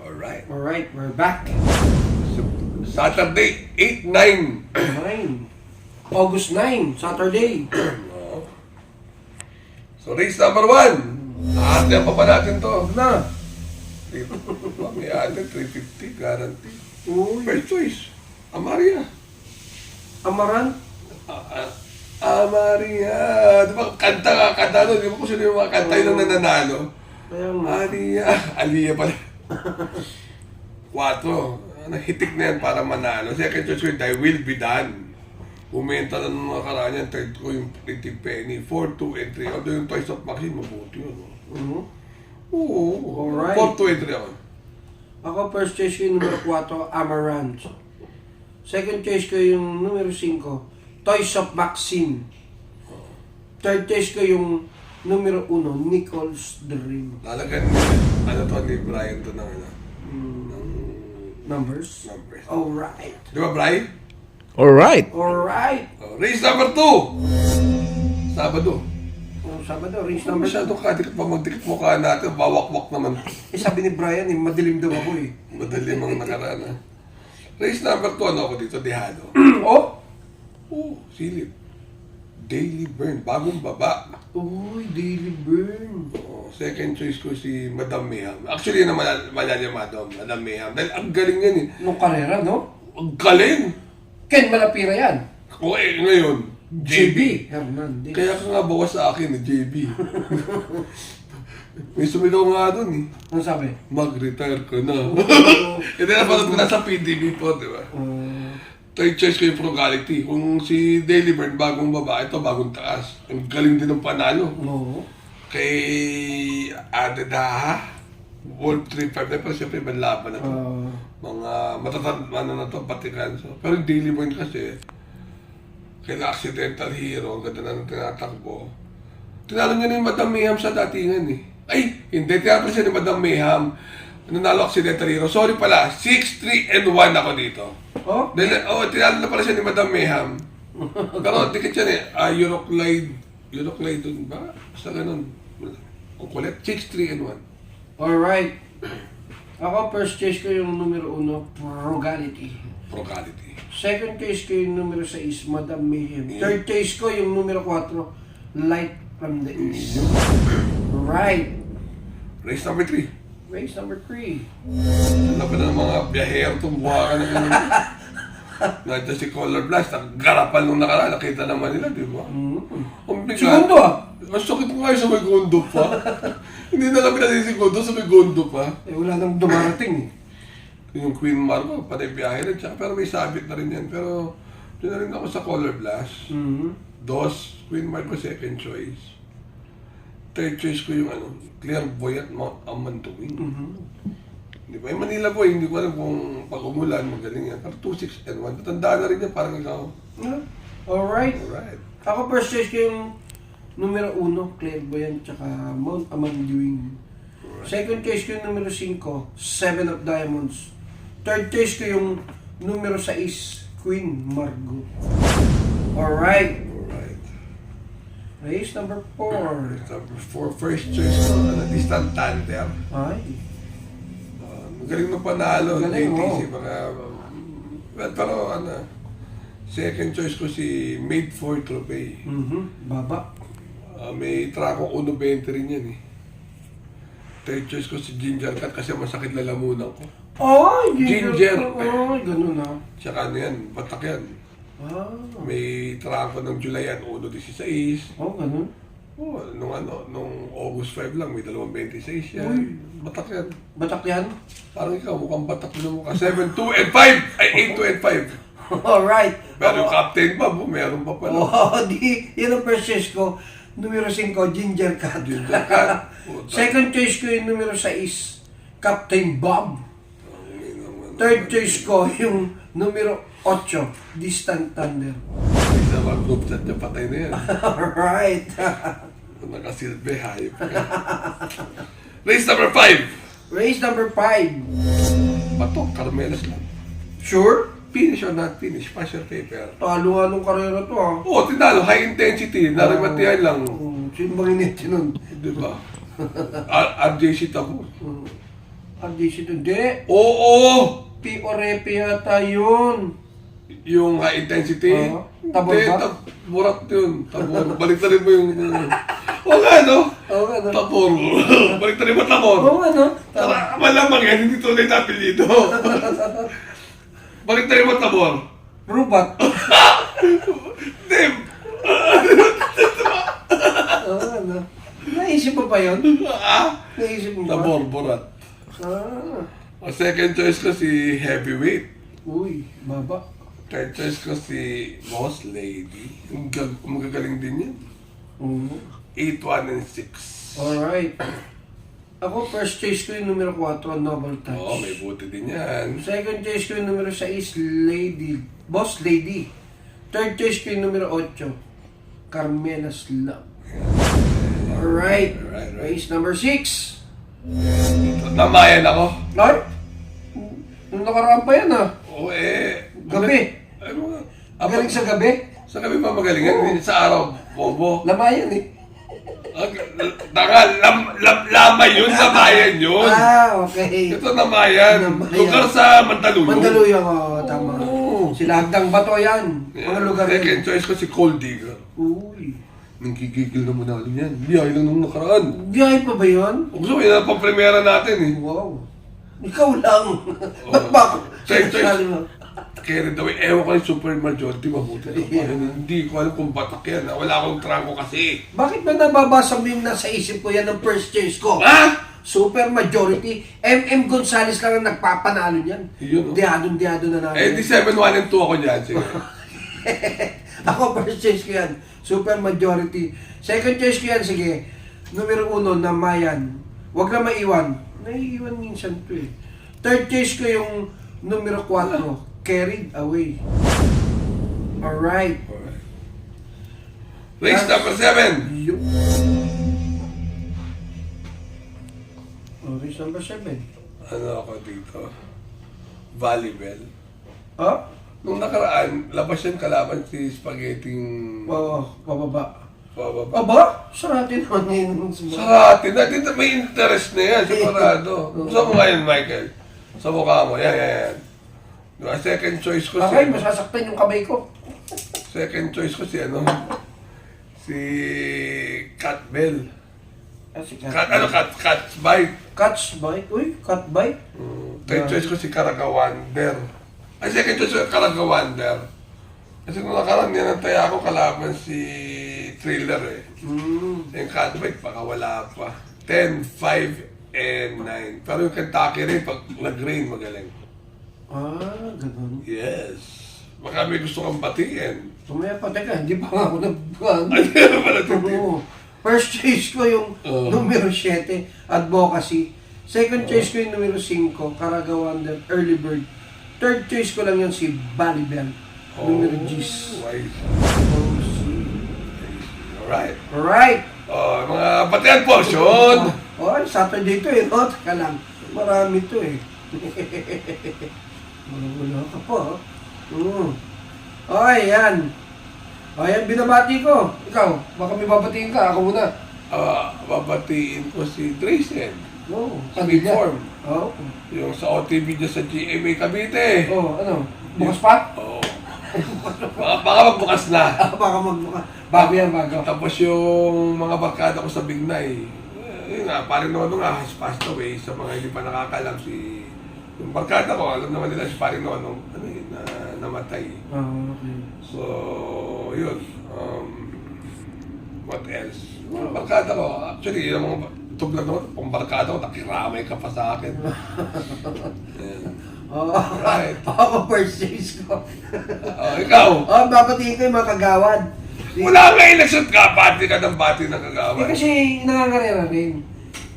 Alright, we're back. Saturday, 8-9. 9. August 9, Saturday. So race number 1. Aatyan pa ba natin to? Na. May atin, 350, guarantee. Uy. First choice, Amaria. Amaran. Amaria. Di ba kanta no? Di ba kung sino yung mga kanta yung nananalo? Kaya nga. Maria. Aliyah pala. 4. Hitik na yan para manalo. Second choice ko, I will be done. Umenta na nung nakaraan yan. Third ko yung Pretty Penny. 4, 2, and 3. Although yung Toys of Maxine, mabuti yun. Oo. Alright. 4, 2, and 3 ako. Ako first choice ko yung numero 4, Amaranth. Second choice ko yung numero 5, Toys of Maxine. Third choice ko yung numero 1, Nicole's Dream. Lalagyan ni Brian to ng Numbers? numbers. Alright. Di ba, Brian? Alright. Alright. Race number 2. Sabado. Sabado, race Ano number 2. masyadong kadikit pa magdikit mukha natin, bawakwak naman. Sabi ni Brian, madilim daw ako eh. Madalim ang nakaraan. Race number 2, ano ako dito, Dehado. Oh? Silip. Daily Burn, bagong baba. Uy, Daily Burn. Second choice ko si Madam Mayhem. Actually, yun ang malala Madam Mayhem. Dahil ang galing yan eh. Nung karera, no? Ang galing! Ken Malapira yan. O ngayon, JB. Hernandez. Kaya ka nga bawas sa akin eh, JB. May sumigaw nga doon eh. Ano sabi? Mag-retire ka na. Hindi na parang nasa PDB po, di ba? Third choice ko yung Frugality. Kung si Daily Burn, bagong baba, ito bagong taas. Ang galing din ng panalo. Oo. Kay Adeda, Wolf 3-5 na, pero siyempre ibang laban na to. Mga matatanda na to, Vatican. So, pero yung Daily Burn kasi, kay Accidental Hero, ang ganda na ng tinatakbo. Tinalo niya na yung Madam Mayhem sa datingan eh. Ay, hindi, tinalo siya ni Madam Mayhem. Nanalo Accidental Hero. Sorry pala, 6-3-1 ako dito. Oh? Tinalo na pala siya ni Madam Mayhem. Pero dikit yan eh. Euroclide dun ba? Basta ganun. Ang kulit. 6-3-1. Alright. Ako, first choice ko yung numero 1, Frugality. Frugality. Second choice ko yung numero 6, Madam Mayhem. Third choice ko yung numero 4, Light from the East. Right. Race number 3. Race number 3. Alam na ng mga biyahero itong buha ka na ganun. Nandiyan si Color Blast, naggarapan nung nakaraan, nakita naman nila, di ba? Ang bigat. Segundo ah! Ang sakit ko nga sa may gondo pa. Hindi na kami nasisigundo sa may gondo pa. Eh, wala nang dumarating eh. Yung Queen Marco, patay biyahe rin siya. Pero may sabit na rin yan. Pero, doon na rin ako sa Color Blast. Dos, Queen Marco second choice. Third choice ko yung Clairvoyant Mount Amantuwing. Di ba? Yung Manila Boy, hindi ko alam kung pag umulan, magaling yan. Pero 2-6-1. Tatandaan na rin yan, parang ikaw. Alright. Alright. Ako, first choice ko yung numero 1, Clairvoyant, tsaka Mount Amanduing. Second choice ko yung numero 5, 7 of Diamonds. Third choice ko yung numero 6, Queen Margot. Alright. Race number 4. Number 4, first choice ko, distant tandem. Ay. Magaling na panalo. Magaling, ATC, pero second choice ko si Made for Trophy. Baba. May track ko 1.20 rin yan eh. Third choice ko si Ginger Cat kasi masakit lalamunan ko. Ay, Ginger. Ay, ganun ha. Tsaka yan, batak yan. May track ko ng July yan, 1.16. Ganun. Nung August 5 lang, may 2.26 yan. Uy. Batak yan. Batak yan? Parang ikaw, mukhang batak na mukha. 7, 2, and 5! Ay, 8, 2, and 5. Alright. Pero yung Captain Bob, meron pa pala. Yan ang first choice ko. Numero 5, Ginger Cat. Ginger Cat. Second choice ko yung numero 6, Captain Bob. Third choice ko yung numero 8, Distant Thunder. Isa mga group chat niya, patay na yan. Alright. Nakasilbi, hayop ka. Race number 5. Race number 5. Bato, Carmelas lang. Sure? Finish or not finish, pass your paper. Talo nga nung karera to ha. Oo, tinalo, high intensity, narimatihan lang. Sino bang init nun? Di ba? RJC Tabor. RDC to. Hindi. Oo! P-O-R-E-P yata yun. Yung high intensity. Oo. Tabor Hindi, ba? Burat yun. Tabor. Baliktarin mo yung... O nga, no? Oo nga, no? Tabor. Baliktarin mo tabor. Oo nga, no? Tara, malamang yan, hindi tunay na apelido. Baliktarin mo tabor. Robot. Hindi. Oo nga, no? Naisip mo pa yun? Ah? Naisip mo pa? Tabor, burat. Ah. O second choice ko si Heavyweight. Uy, baba. Third choice ko si Boss Lady. Magagaling din yan. Oo. 8, 1, and 6. Alright. Ako, first choice ko yung numero 4, Noble Touch. Oo, may buti din yan. Second choice ko yung numero 6, Lady. Boss Lady. Third choice ko yung numero 8, Carmena's Love. Alright. Right. Race number 6. Namayan ako. Ay! Nung nakaraan pa yan ah. Oo Gabi. Ay, mga... Galing sa gabi. Sa gabi pa magalingan. Oo. Sa araw, bobo. Lamayan eh. Lamay yun, namayan yun. Ah, okay. Ito namayan. Namayan. Lugar sa Mandaluyong. Mandaluyong, tama. Oo. Sila Hagdang Bato yan. Mga lugar Second yan. choice ko si Cold Digger. Uy. Nanggigigil na manalo niyan. Biyahe lang nung nakaraan. Biyahe pa ba yun? Gusto mo, yun ang pang-premiera natin eh. Wow. Ikaw lang. Ba't ba ako? Second choice. Sali mo. Kaya daw, ewan ko yung super majority, mabuti na pa. Hindi ko alam kung batak yan. Wala akong trangko kasi. Bakit ba nababasa mo yung nasa isip ko yan ng first choice ko? Ha? Super majority. M.M. Gonzales lang ang nagpapanalo niyan. Yun, oh. Diyadong-diyado na namin. Eh, di 7, 1, and 2 ako dyan. Sige. Ako first choice ko yan. Super majority. Second choice ko yan, sige. Numero 1, Namayan. Huwag na maiwan. Naiiwan minsan to eh. Third choice ko yung numero 4, Carried Away. Alright. Alright. Race number 7. Yung... Race number 7. Ano ako dito? Volleyball. Ah? Nung nakaraan, labas yan kalaban si Spaghetti Oo, pababa. pababa. Aba? Sarati naman yun. Sa atin, may interest na yan, sigurado. Gusto mo ngayon, Michael? Sa mukha mo, yan. Diba, second choice ko Okay, si... masasaktan yung kamay ko. Second choice ko si ano? Si... Cat Bell. Si Cat's Bite. Cat's Bite? Uy, Cat Bite? Third choice ko si Caraga Wonder. Ay, second choice ko Caraga Wonder. Kasi nung nakaraan, ninantay ako kalaban si Thriller eh. Yung Cat Bite, baka wala pa. 10, 5, and 9. Pero yung Kentucky rin, pag nag-rain, magaling. Ah, ganun. Yes. Baka may gusto kang batiin. Tumaya pa, teka, hindi pa nga ako nagbuwan. Ano na pala ito? Oo. First choice ko yung numero 7, Advocacy. Second choice ko yung numero 5, Caraga Wonder, Early Bird. Third choice ko lang yung si Balibel, numero 10. Wise. Oh, see. Alright. Alright. Mga batihan portion. Oh, Saturday to eh, no? Teka lang. Marami to eh. Wala ka pa, oh. Okay, yan. Ayan, binabati ko. Ikaw, baka may babatiin ka. Ako muna. Babatiin ko si Draysen. Oo, Speed form. Oo. Yung sa OTV dyan sa GMA Cavite. Oo, ano? Bukas pa? Oo. Baka magbukas na. Baka magbukas. Bago yan, bago. Tapos yung mga barkada ko sa Bignay. Yun nga, parang Nono nga has passed away. Sa mga hindi pa nakakalam si... Yung barkada ko, alam naman nila si parang Nono, ano yun, namatay. Okay. So, yun. What else? Mga barkada ko, actually, yung mga tuglag naman, kung barkada ko, nakiramay ka pa sa akin. Ayan. Right. Ako first choice ko. Ikaw? Babatiin ko yung mga kagawad. Wala nga election ka, bati ka ng bati ng kagawad. Kasi nangangarera rin.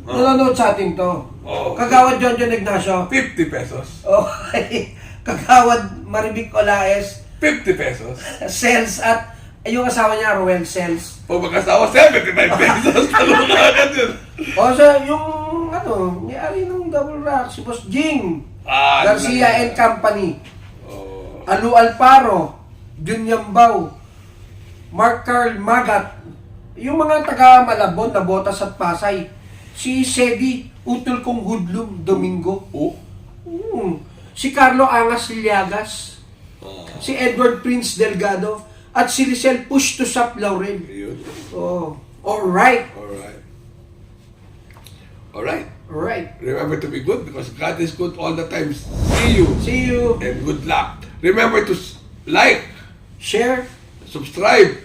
Nanonood sa atin to. Oo. Kagawad John Ignacio. 50 pesos. Okay. Kagawad Maribik Olaes. 50 pesos. Sales at yung asawa niya, Ruel Sales. Pag magkasawa, 75 pesos. Talong ka agad yun. O sa yung may-ari ng Double Rock, si Boss Jing. Garcia and Company. Alu Alparo. Jun Yambao. Mark Carl Magat. Yung mga taga Malabon, Nabotas at Pasay. Si Sedi, utol kong Hudlum, Domingo. Oh. Si Carlo Angas Liagas. Si Edward Prince Delgado. At si Rizal Push to Sap Laurel. Yun. Oh, alright. Alright. Alright. Alright. Remember to be good because God is good all the time. See you. See you. And good luck. Remember to like, Share. subscribe,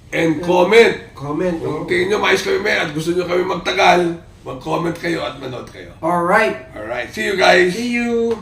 and comment. Comment. Kung tingin nyo maayos kami may at gusto nyo kami magtagal, mag-comment kayo at manood kayo. Alright. Alright. See you guys. See you.